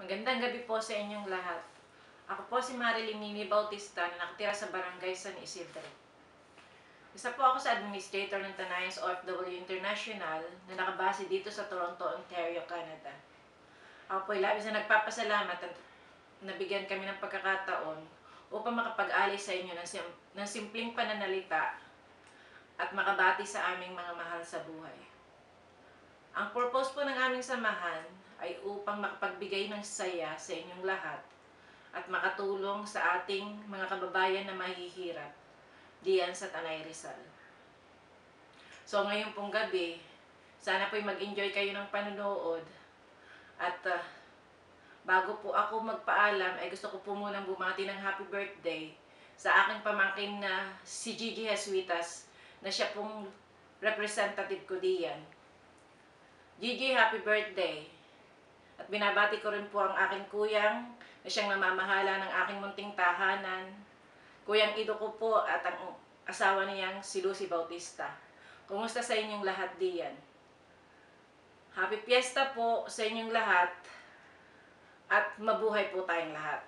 Magandang gabi po sa inyong lahat. Ako po si Marilyn Mimi Bautista na nakatira sa Barangay San Isidro. Isa po ako sa administrator ng Tanayans OFW International na nakabase dito sa Toronto, Ontario, Canada. Ako po ay labis na nagpapasalamat at nabigyan kami ng pagkakataon upang makapag-alay sa inyo ng simpleng pananalita at makabati sa aming mga mahal sa buhay. Ang purpose po ng aming samahan ay upang makapagbigay ng saya sa inyong lahat at makatulong sa ating mga kababayan na mahihirap diyan sa Tanay Rizal. So ngayon pong gabi, sana po'y mag-enjoy kayo ng panonood at bago po ako magpaalam ay gusto ko po munang bumati ng happy birthday sa aking pamangkin na si Gigi Jesuitas na siya pong representative ko diyan. Gigi, happy birthday! At binabati ko rin po ang aking kuyang na siyang namamahala ng aking munting tahanan. Kuyang Ido ko po at ang asawa niyang si Lucy Bautista. Kumusta sa inyong lahat diyan? Happy Fiesta po sa inyong lahat at mabuhay po tayong lahat.